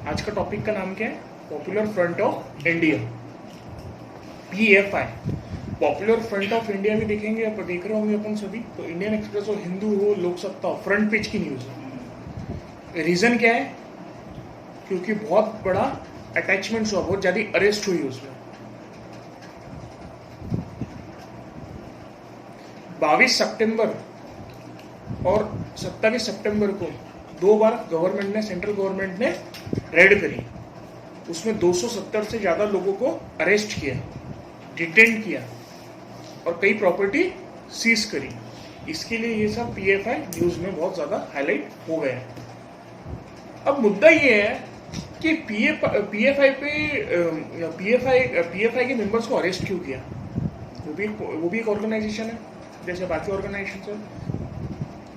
आज का टॉपिक का नाम क्या है? Popular front of India, PFI। Popular front of India में देखेंगे, आप देख रहे होंगे अपन सभी, तो इंडियन एक्सप्रेस हो, हिंदू हो, लोक सत्ता हो, फ्रंट पेज की न्यूज है। रीजन क्या है? क्योंकि बहुत बड़ा अटैचमेंट हुआ, बहुत ज्यादा अरेस्ट हुई उसमें। 22 सितंबर और 27 सितंबर को 2 बार गवर्नमेंट ने, सेंट्रल गवर्नमेंट ने रेड करी। उसमें 270 से ज्यादा लोगों को अरेस्ट किया, डिटेन किया और कई प्रॉपर्टी सीज करी। इसके लिए ये सब PFI न्यूज में बहुत ज्यादा हाईलाइट हो गया है। अब मुद्दा ये है कि PFI के मेंबर्स को अरेस्ट क्यों किया? वो भी एक ऑर्गेनाइजेशन है जैसे बाकी ऑर्गेनाइजेशन है,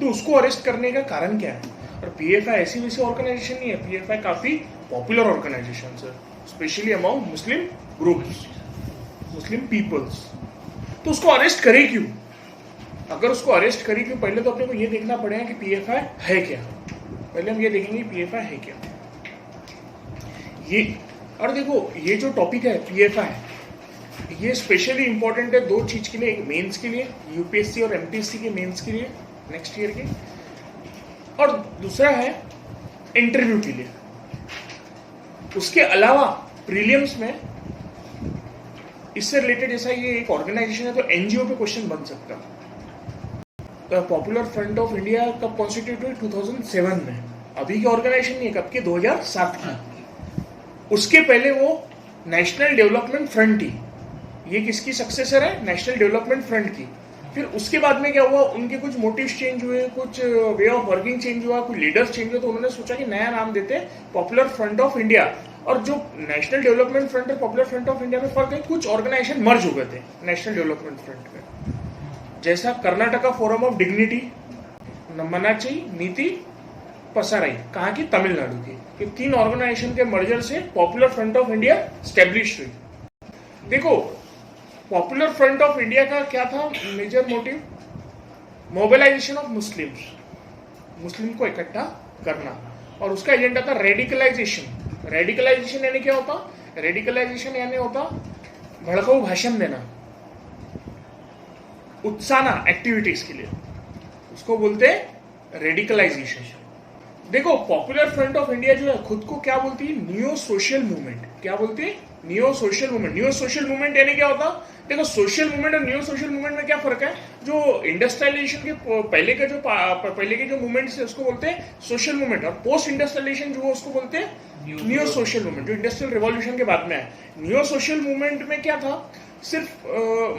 तो उसको अरेस्ट करने का कारण क्या है? और PFI ऐसी वैसी ऑर्गेनाइजेशन नहीं है, PFI काफी पॉपुलर ऑर्गेनाइजेशन है, स्पेशली अमंग मुस्लिम ग्रुप्स, मुस्लिम पीपल्स। तो उसको अरेस्ट करे क्यों? अगर उसको अरेस्ट करे क्यों, पहले तो अपने को ये देखना पड़ेगा कि PFI है क्या। पहले हम ये देखेंगे PFI है क्या। ये और देखो, ये जो टॉपिक है PFI, ये स्पेशली इंपॉर्टेंट है दो चीज के लिए। एक मेंस के लिए, UPSC और MPSC के मेंस के लिए नेक्स्ट ईयर के, और दूसरा है इंटरव्यू के लिए। उसके अलावा प्रीलिम्स में इससे रिलेटेड, जैसा ये एक ऑर्गेनाइजेशन है तो NGO पे क्वेश्चन बन सकता है। पॉपुलर फ्रंट ऑफ इंडिया कब कॉन्स्टिट्यूट हुई? 2007 में। अभी की ऑर्गेनाइजेशन नहीं है, कब की? 2007 की। उसके पहले वो नेशनल डेवलपमेंट फ्रंट थी। ये किसकी सक्सेसर है? नेशनल डेवलपमेंट फ्रंट की। फिर उसके बाद में क्या हुआ, उनके कुछ मोटिव्स चेंज हुए, कुछ वे ऑफ वर्किंग चेंज हुआ, कुछ लीडर्स चेंज हुए, तो उन्होंने सोचा कि नया नाम देते पॉपुलर फ्रंट ऑफ इंडिया। और जो नेशनल डेवलपमेंट फ्रंट और पॉपुलर फ्रंट ऑफ इंडिया में फर्क है, कुछ ऑर्गेनाइजेशन मर्ज हो गए थे नेशनल डेवलपमेंट फ्रंट में, जैसा कर्नाटका फोरम ऑफ डिग्निटी, मनाची, नीति पसाराई, कहाँ की? तमिलनाडु की। ये 3 ऑर्गेनाइजेशन के मर्जर से popular front of India establish हुई। देखो, पॉपुलर फ्रंट ऑफ इंडिया का क्या था major motive? Mobilisation of Muslims, Muslim को इकट्ठा करना। और उसका एजेंडा था रेडिकलाइजेशन। रेडिकलाइजेशन यानी क्या होता? रेडिकलाइजेशन यानी होता भड़काऊ भाषण देना, उत्साहना एक्टिविटीज के लिए, उसको बोलते हैं रेडिकलाइजेशन। देखो, पॉपुलर फ्रंट ऑफ इंडिया जो है खुद को क्या बोलती है? New social movement. क्या बोलती है? New social movement. New social movement यानी क्या होता? देखो, सोशल मूवमेंट और न्यू सोशल मूवमेंट में क्या फर्क है? जो इंडस्ट्रियलाइजेशन के पहले के जो मूवमेंट्स है उसको बोलते हैं सोशल मूवमेंट, और पोस्ट इंडस्ट्रियलाइजेशन जो है उसको बोलते हैं न्यू सोशल मूवमेंट, जो इंडस्ट्रियल रिवॉल्यूशन के बाद में है। न्यू सोशल मूवमेंट में क्या था? सिर्फ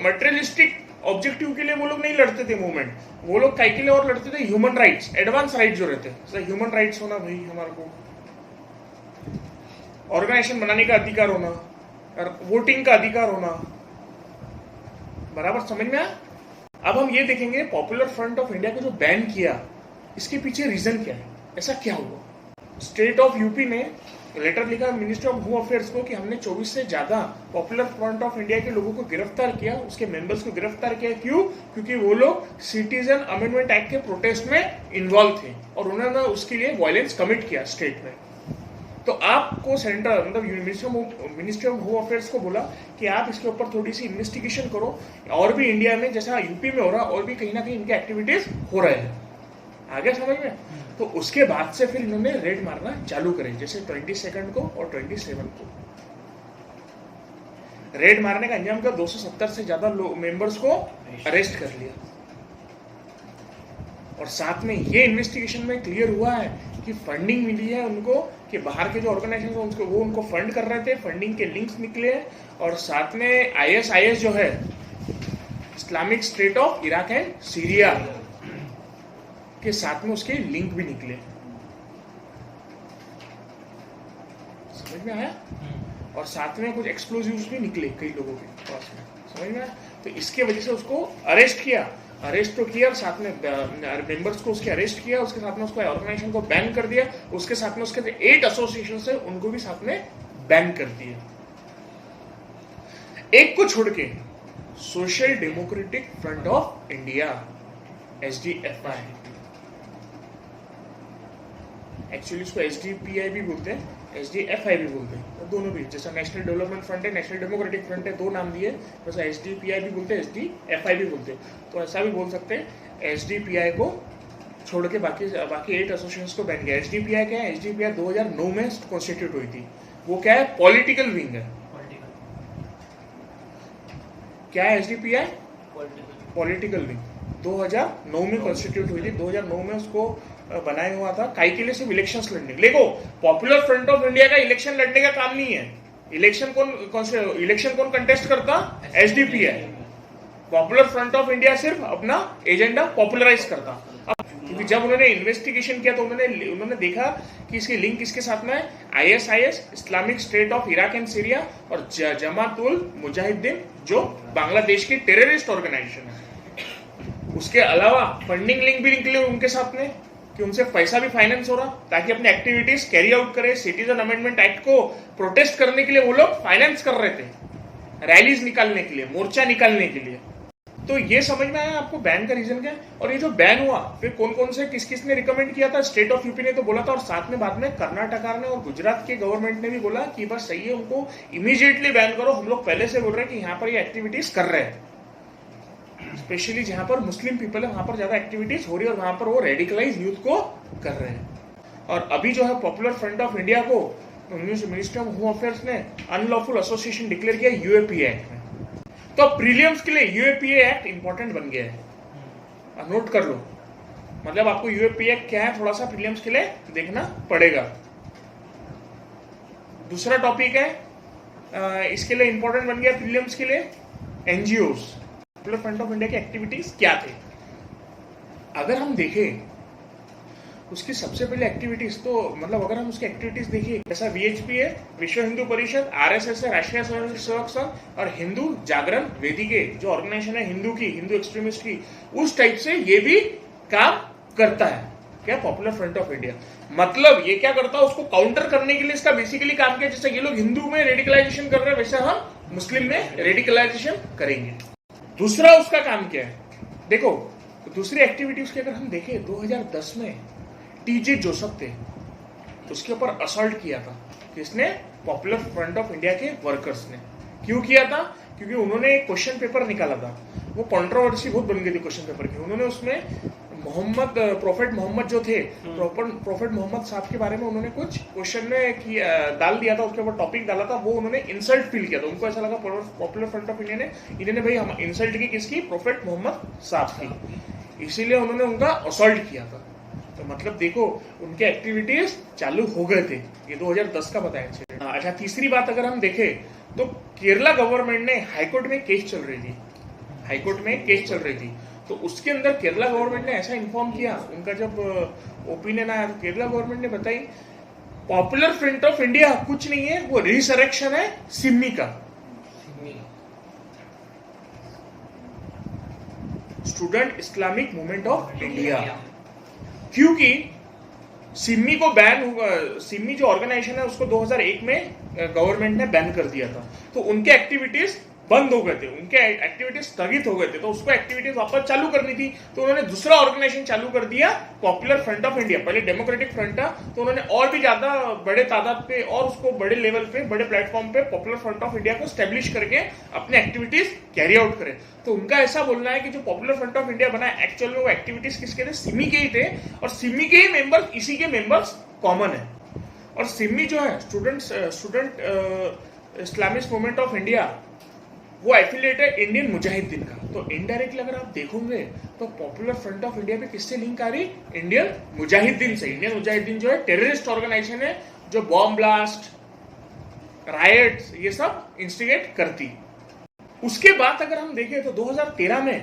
मटेरियलिस्टिक ऑब्जेक्टिव के लिए वो लोग नहीं लड़ते थे मूवमेंट, वो लोग काय के लिए और लड़ते थे? ह्यूमन राइट्स, एडवांस राइट्स जो रहते हैं, ह्यूमन राइट्स होना, भाई हमारे को ऑर्गेनाइजेशन बनाने का अधिकार होना और वोटिंग का अधिकार होना। बराबर समझ में आया? अब हम ये देखेंगे पॉपुलर फ्रंट ऑफ इंडिया को जो बैन किया, इसके पीछे रीजन क्या है, ऐसा क्या हुआ? स्टेट ऑफ यूपी ने लेटर लिखा मिनिस्ट्री ऑफ होम अफेयर्स को कि हमने 24 से ज्यादा पॉपुलर फ्रंट ऑफ इंडिया के लोगों को गिरफ्तार किया, उसके मेंबर्स को गिरफ्तार किया। क्यों? क्योंकि वो लोग सिटीजन अमेंडमेंट एक्ट के प्रोटेस्ट में इन्वॉल्व थे और उन्होंने उसके लिए वायलेंस कमिट किया स्टेट में। तो आपको सेंट्रल मतलब मिनिस्ट्री ऑफ होम अफेयर्स को बोला कि आप इसके ऊपर थोड़ी सी इन्वेस्टिगेशन करो, और भी इंडिया में जैसा यूपी में हो रहा और भी कहीं ना कहीं इनके एक्टिविटीज हो रहे हैं। आगे समझ में? तो उसके बाद से फिर इन्होंने रेड मारना चालू करे, जैसे 22 को और 27 को रेड मारने का अंजाम का 270 से ज्यादा मेंबर्स को अरेस्ट कर लिया। और साथ में ये इन्वेस्टिगेशन में क्लियर हुआ है कि फंडिंग मिली है उनको, कि बाहर के जो ऑर्गेनाइजेशन उनको वो उनको फंड कर रहे थे, फंडिंग के लिंक्स निकले। और साथ में ISIS जो है, Islamic state of Iraq and Syria के साथ में उसके लिंक भी निकले। समझ में आया? और साथ में कुछ एक्सप्लोजिव्स भी निकले कई लोगों के पास में। समझ में आया? तो इसके वजह से उसको अरेस्ट किया, अरेस्ट तो किया और साथ में मेंबर्स को उसके अरेस्ट किया, उसके साथ में उसको ऑर्गेनाइजेशन को बैन कर दिया, उसके साथ में उसके 8 एसोसिएशन है उनको भी साथ में बैन कर दिया। एक को छोड़ के social democratic front of India, SDFI, actually उसको SDPI भी बोलते हैं, SDFI भी बोलते हैं, तो दोनों भी, जैसा नेशनल डेवलपमेंट फ्रंट है, नेशनल डेमोक्रेटिक फ्रंट है, दो नाम दिए, वैसा SDPI भी बोलते हैं, SDFI भी बोलते हैं। तो ऐसा भी बोल सकते हैं SDPI को छोड़ के बाकी 8 एसोसिएशंस को बैन किया। SDPI क्या है? SDPI 2009 में कॉन्स्टिट्यूट हुई थी। वो क्या है? पॉलिटिकल विंग है। क्या है SDPI? Political wing. 2009 में कॉन्स्टिट्यूट हुई थी। 2009 में उसको बनाया हुआ था काई के लिए, सिर्फ इलेक्शंस लड़ने। देखो, पॉपुलर फ्रंट ऑफ इंडिया का इलेक्शन लड़ने का काम नहीं है। इलेक्शन कौन कंटेस्ट करता? SDPI। Popular front of India सिर्फ अपना एजेंडा पॉपुलराइज करता। क्योंकि जब उन्होंने इन्वेस्टिगेशन किया तो उन्होंने देखा कि इसकी लिंक किसके साथ में है? ISIS, Islamic state of Iraq and Syria, और जमातुल मुजाहिदीन, जो बांग्लादेश की टेररिस्ट ऑर्गेनाइजेशन है। उसके अलावा फंडिंग लिंक भी निकले उनके साथ में, कि उनसे पैसा भी फाइनेंस हो रहा ताकि अपने एक्टिविटीज कैरी आउट करे। सिटीजन अमेंडमेंट एक्ट को प्रोटेस्ट करने के लिए वो लोग फाइनेंस कर रहे थे, रैलीज निकालने के लिए, मोर्चा निकालने के लिए। तो ये समझ में आया आपको बैन का रीजन क्या है? और ये जो बैन हुआ, फिर कौन कौन से किस ने रिकमेंड किया था? स्टेट ऑफ यूपी ने तो बोला था, और साथ में बाद में कर्नाटक ने और गुजरात के गवर्नमेंट ने भी बोला कि बस सही है, उनको इमीडिएटली बैन करो। हम लोग पहले से बोल रहे हैं कि यहाँ पर ये एक्टिविटीज कर रहे हैं, स्पेशली जहां पर मुस्लिम पीपल है वहां पर ज्यादा एक्टिविटीज हो रही है, और वहां पर वो रेडिकलाइज यूथ को कर रहे हैं। और अभी जो है पॉपुलर फ्रंट ऑफ इंडिया को मिनिस्ट्री ऑफ होम अफेयर्स ने अनलॉफुल एसोसिएशन डिक्लेयर किया UAPA एक्ट में। तो प्रीलियम्स के लिए UAPA एक्ट इंपॉर्टेंट बन गया है, नोट कर लो। मतलब आपको UAPA एक्ट क्या है थोड़ा सा प्रीलियम्स के लिए देखना पड़ेगा। दूसरा टॉपिक है, इसके लिए इंपॉर्टेंट बन गया प्रीलियम्स के लिए NGOs। Popular front of India की एक्टिविटीज क्या थे? अगर हम देखें उसकी सबसे पहले एक्टिविटीज, तो मतलब अगर हम उसकी एक्टिविटीज देखिए, जैसा VHP है, विश्व हिंदू परिषद, RSS है, राष्ट्रीय स्वयंसेवक संघ, और हिंदू जागरण वेदिके जो ऑर्गेनाइजेशन है हिंदू एक्सट्रीमिस्ट की, उस टाइप से ये भी काम करता है। क्या? Popular front of India. मतलब ये क्या करता है? उसको काउंटर करने के लिए इसका बेसिकली काम किया, जैसे ये लोग हिंदू में रेडिकलाइजेशन कर रहे हैं वैसे हम मुस्लिम में रेडिकलाइजेशन करेंगे। दूसरा उसका काम क्या है? देखो, दूसरी एक्टिविटी उसकी अगर हम देखें, 2010 में TJ जोसेफ थे, उसके ऊपर असॉल्ट किया था। किसने? पॉपुलर फ्रंट ऑफ इंडिया के वर्कर्स ने। क्यों किया था? क्योंकि उन्होंने एक क्वेश्चन पेपर निकाला था, वो कंट्रोवर्सी बहुत बन गई थी क्वेश्चन पेपर की। उन्होंने उसमें प्रोफेट मोहम्मद जो थे, प्रोफेट मोहम्मद साहब के बारे में उन्होंने कुछ क्वेश्चन में डाल दिया था, उसके ऊपर टॉपिक डाला था, वो उन्होंने इंसल्ट फील किया था। उनको ऐसा लगा पॉपुलर फ्रंट ऑफ इंडिया ने इन्होंने भाई हम इंसल्ट की किसकी? प्रोफेट मोहम्मद साहब की, इसीलिए उन्होंने उनका असॉल्ट किया था। तो मतलब देखो, उनके एक्टिविटीज चालू हो गए थे। ये 2010 का बताया। अच्छा, तीसरी बात अगर हम देखें तो केरला गवर्नमेंट ने हाईकोर्ट में केस चल रही थी, तो उसके अंदर केरला गवर्नमेंट ने ऐसा इन्फॉर्म किया, उनका जब ओपिनियन आया तो केरला गवर्नमेंट ने बताई पॉपुलर फ्रंट ऑफ इंडिया कुछ नहीं है, वो रिसरेक्शन है सिमी का, student Islamic movement of India. क्योंकि सिमी को सिमी जो ऑर्गेनाइजेशन है उसको 2001 में गवर्नमेंट ने बैन कर दिया था, तो उनके एक्टिविटीज बंद हो गए थे, उनके एक्टिविटीज स्थगित हो गए थे, तो उसको एक्टिविटीज वापस चालू करनी थी। तो उन्होंने दूसरा ऑर्गेनाइजेशन चालू कर दिया, पॉपुलर फ्रंट ऑफ इंडिया। पहले डेमोक्रेटिक फ्रंट था, तो उन्होंने और भी ज्यादा बड़े तादाद पे और उसको बड़े लेवल पे, बड़े प्लेटफॉर्म पे पॉपुलर फ्रंट ऑफ इंडिया को स्टैब्लिश करके अपने एक्टिविटीज कैरी आउट करे। तो उनका ऐसा बोलना है कि जो पॉपुलर फ्रंट ऑफ इंडिया बना, एक्चुअल में वो एक्टिविटीज किसके थे? सिमी के ही थे, और सिमी के ही मेंबर्स, इसी के मेंबर्स कॉमन है। और सिमी जो है student Islamic movement of India, वो एफिलिएट है इंडियन मुजाहिदीन का। तो इनडायरेक्टली अगर आप देखोगे तो पॉपुलर फ्रंट ऑफ इंडिया पे किससे लिंक आ रही? इंडियन मुजाहिदीन से। इंडियन मुजाहिदीन जो है टेररिस्ट ऑर्गेनाइजेशन है, जो बॉम्ब ब्लास्ट, रायट्स, ये सब इंस्टिगेट करती। उसके बाद अगर हम देखें तो 2013 में,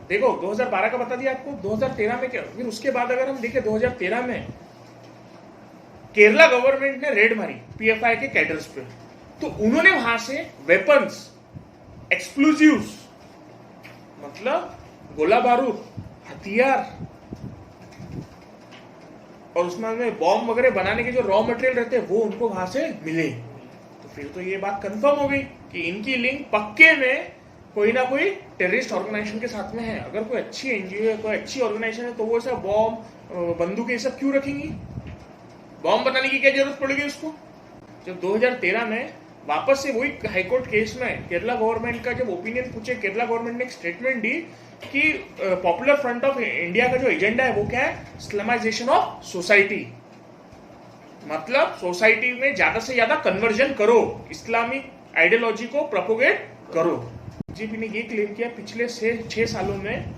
देखो 2012 का बता दिया आपको, 2013 में क्या, फिर उसके बाद अगर हम देखें 2013 में केरला गवर्नमेंट ने रेड मारी PFI के कैडर्स पे, तो उन्होंने वहां से वेपन्स, एक्सप्लोजिव्स, मतलब गोला बारूद, हथियार, और उसमें बॉम्ब वगैरह बनाने के जो रॉ मटेरियल रहते हैं वो उनको वहां से मिले। तो फिर तो ये बात कंफर्म हो गई कि इनकी लिंक पक्के में कोई ना कोई टेररिस्ट ऑर्गेनाइजेशन के साथ में है। अगर कोई अच्छी NGO है, कोई अच्छी ऑर्गेनाइजेशन है, तो वो ऐसा बॉम्ब, बंदूक ये सब क्यों रखेंगी? तो इसका मतलब ये है कि ये लोग पक्के में कोई ना कोई टेररिस्ट ऑर्गेनाइजेशन के साथ में है। अगर कोई अच्छी NGO है, कोई अच्छी ऑर्गेनाइजेशन है, तो वो ऐसा बॉम्ब, बंदूक ये सब क्यों रखेंगी? बॉम्ब बनाने की क्या जरूरत पड़ेगी उसको? जब 2013 में वापस से वही हाईकोर्ट केस में केरला गवर्नमेंट का जब ओपिनियन पूछे, केरला गवर्नमेंट ने एक स्टेटमेंट दी कि पॉपुलर फ्रंट ऑफ इंडिया का जो एजेंडा है वो क्या है? Islamisation of society. मतलब सोसाइटी में ज्यादा से ज्यादा कन्वर्जन करो, इस्लामिक आइडियोलॉजी को प्रोपोगेट करो। बीजेपी ने ये क्लेम किया पिछले 6 सालों में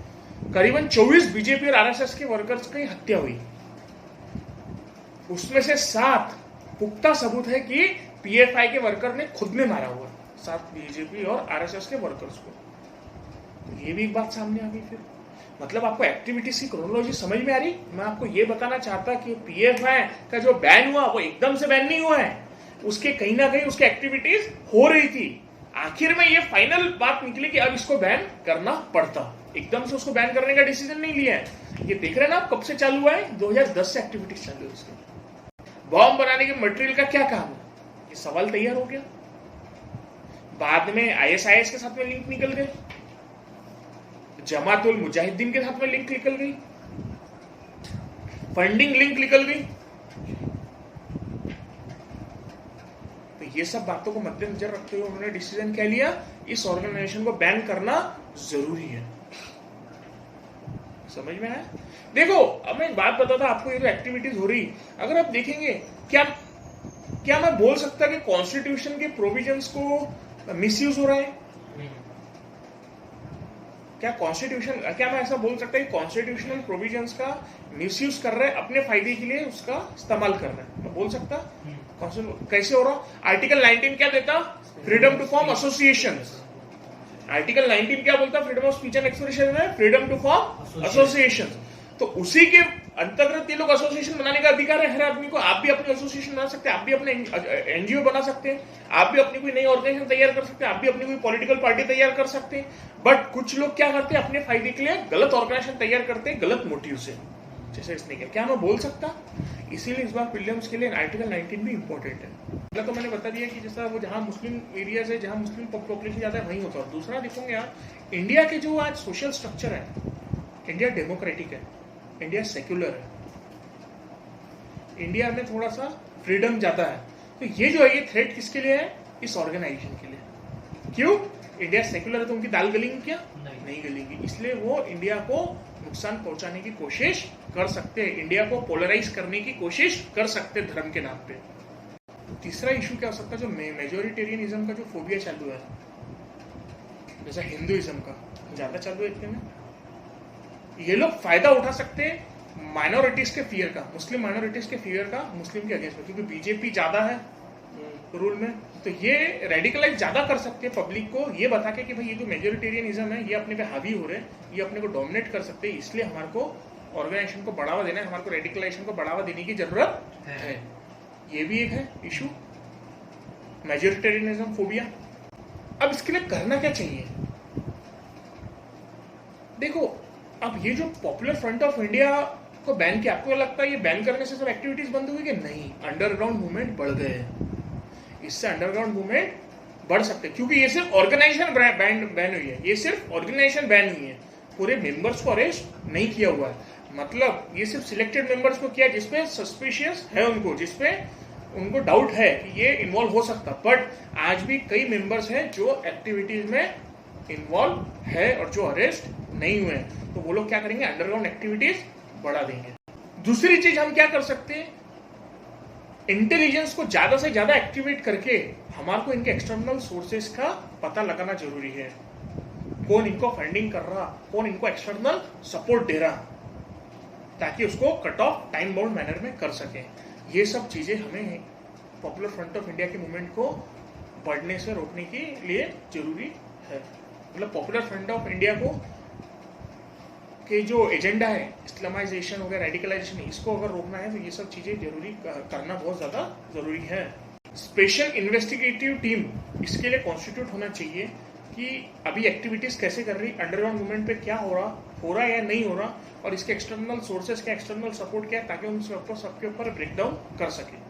करीबन 24 बीजेपी और आरएसएस के वर्कर्स की हत्या हुई, उसमें से 7 पुख्ता सबूत है कि पीएफआई के वर्कर ने खुद ने मारा हुआ, 7 बीजेपी और आरएसएस के वर्कर्स को। तो ये भी एक बात सामने आ गई। फिर मतलब आपको एक्टिविटीज की क्रोनोलॉजी समझ में आ रही? मैं आपको ये बताना चाहता कि पीएफआई का जो बैन हुआ वो एकदम से बैन नहीं हुआ है, उसके कहीं ना कहीं उसकी एक्टिविटीज हो रही थी। आखिर में ये फाइनल बात निकली कि अब इसको बैन करना पड़ता, एकदम से उसको बैन करने का डिसीजन नहीं लिया है। ये देख रहे हैं ना आप कब से चालू हुआ है? 2010 से एक्टिविटीज चालू है उसकी। बॉम्ब बनाने के मटेरियल का क्या काम है? ये सवाल तैयार हो गया। बाद में आईएसआईएस के साथ में लिंक निकल गए, जमातुल मुजाहिदीन के साथ में लिंक निकल गई, फंडिंग लिंक निकल गई। तो ये सब बातों को मद्देनजर रखते हुए उन्होंने डिसीजन क्या लिया? इस ऑर्गेनाइजेशन को बैन करना जरूरी है। समझ में आया? देखो अब मैं एक बात बताता आपको, ये जो एक्टिविटीज हो रही, अगर आप देखेंगे क्या मैं बोल सकता कि कॉन्स्टिट्यूशन के प्रोविजंस को मिसयूज हो रहा है? क्या मैं ऐसा बोल सकता कि कॉन्स्टिट्यूशनल प्रोविजंस का मिसयूज कर रहे हैं, अपने फायदे के लिए उसका इस्तेमाल कर रहे हैं? मैं बोल सकता कैसे हो रहा? आर्टिकल 19 क्या देता? Freedom to form association. Article 19 क्या बोलता? Freedom of speech and expression में फ्रीडम टू फॉर्म एसोसिएशन। तो उसी के अंतर्गत ये लोग एसोसिएशन बनाने का अधिकार है हर आदमी को। आप भी अपनी एसोसिएशन बना सकते हैं, आप भी अपने एनजीओ बना सकते हैं, आप भी अपनी कोई नई ऑर्गेनाइजेशन तैयार कर सकते हैं, आप भी अपनी कोई पॉलिटिकल पार्टी तैयार कर सकते हैं। बट कुछ लोग क्या करते हैं? अपने फायदे के लिए गलत ऑर्गेनाइजेशन तैयार करते हैं, गलत मोटिव से, जैसे इसने किया। क्या मैं बोल सकता? इसीलिए इस बार विलियम्स के लिए आर्टिकल 19 भी इंपॉर्टेंट है। पहला तो मैंने बता दिया कि जैसा वो जहां मुस्लिम एरियाज है, जहां मुस्लिम पॉपुलेशन ज्यादा है, वहीं होता है। दूसरा देखोगे आप, इंडिया के जो आज सोशल स्ट्रक्चर है, इंडिया डेमोक्रेटिक है, इंडिया सेक्युलर है, इंडिया में थोड़ा सा फ्रीडम ज्यादा है। तो ये जो है ये थ्रेट किसके लिए है? इस ऑर्गेनाइजेशन के लिए। क्यों? इंडिया सेक्युलर है तो उनकी दाल गलेंगी क्या? नहीं गलेंगी। इसलिए वो इंडिया को नुकसान पहुंचाने की कोशिश कर सकते हैं, इंडिया को पोलराइज करने की कोशिश कर सकते हैं धर्म के नाम पे। तीसरा इशू क्या हो सकता है? जो मेजोरिटेरियनिज्म का जो फोबिया चालू है, जैसा हिंदुइज्म का ज्यादा चालू है इतने में, ये लोग फायदा उठा सकते हैं माइनॉरिटीज के फियर का, मुस्लिम माइनॉरिटीज के फियर का मुस्लिम के अगेंस्ट में, क्योंकि बीजेपी ज्यादा है रूल में। तो ये रेडिकलाइज ज्यादा कर सकते हैं पब्लिक को, ये बता के कि भाई ये जो मेजोरिटेरियनिज्म है ये अपने पे हावी हो रहे हैं, ये अपने को डोमिनेट कर सकते हैं, इसलिए हमारे को ऑर्गेनाइजेशन को बढ़ावा देना है, हमारे को रेडिकलाइजेशन को बढ़ावा देने की जरूरत है। ये भी एक है इशू, मेजोरिटेरियनिज्म फोबिया। अब इसके लिए करना क्या चाहिए? देखो अब ये जो पॉपुलर फ्रंट ऑफ इंडिया को बैन किया, आपको लगता है ये बैन करने से सब एक्टिविटीज बंद हुई कि नहीं? अंडरग्राउंड मूवमेंट बढ़ गए हैं, इससे अंडरग्राउंड मूवमेंट बढ़ सकते हैं, क्योंकि ये सिर्फ ऑर्गेनाइजेशन बैन हुई है, ये सिर्फ ऑर्गेनाइजेशन बैन हुई है, पूरे मेंबर्स को अरेस्ट नहीं किया हुआ है। मतलब ये सिर्फ सिलेक्टेड मेंबर्स को किया जिसपे सस्पिशियस है उनको, जिसपे उनको डाउट है कि ये इन्वॉल्व हो सकता। बट आज भी कई मेंबर्स हैं जो एक्टिविटीज में इन्वॉल्व है और जो अरेस्ट नहीं हुए हैं, तो वो लोग क्या करेंगे? अंडरग्राउंड एक्टिविटीज बढ़ा देंगे। दूसरी चीज हम क्या कर सकते हैं? इंटेलिजेंस को ज्यादा से ज्यादा एक्टिवेट करके हमारे को इनके एक्सटर्नल सोर्सेस का पता लगाना जरूरी है। कौन इनको फंडिंग कर रहा, कौन इनको एक्सटर्नल सपोर्ट दे रहा, ताकि उसको cut off time bound manner में कर सके। ये सब चीजें हमें पॉपुलर फ्रंट ऑफ इंडिया के मूवमेंट को बढ़ने से रोकने के लिए जरूरी है। मतलब पॉपुलर फ्रंट ऑफ इंडिया को के जो एजेंडा है इस्लामाइजेशन हो गया, रेडिकलाइजेशन, इसको अगर रोकना है तो ये सब चीजें जरूरी करना बहुत ज्यादा जरूरी है। स्पेशल इन्वेस्टिगेटिव टीम इसके लिए कॉन्स्टिट्यूट होना चाहिए कि अभी एक्टिविटीज कैसे कर रही, अंडरग्राउंड मूवमेंट पे क्या हो रहा या नहीं हो रहा, और इसके एक्सटर्नल सोर्सेस क्या, एक्सटर्नल सपोर्ट क्या है, ताकि उन सबके ऊपर ब्रेकडाउन कर सके।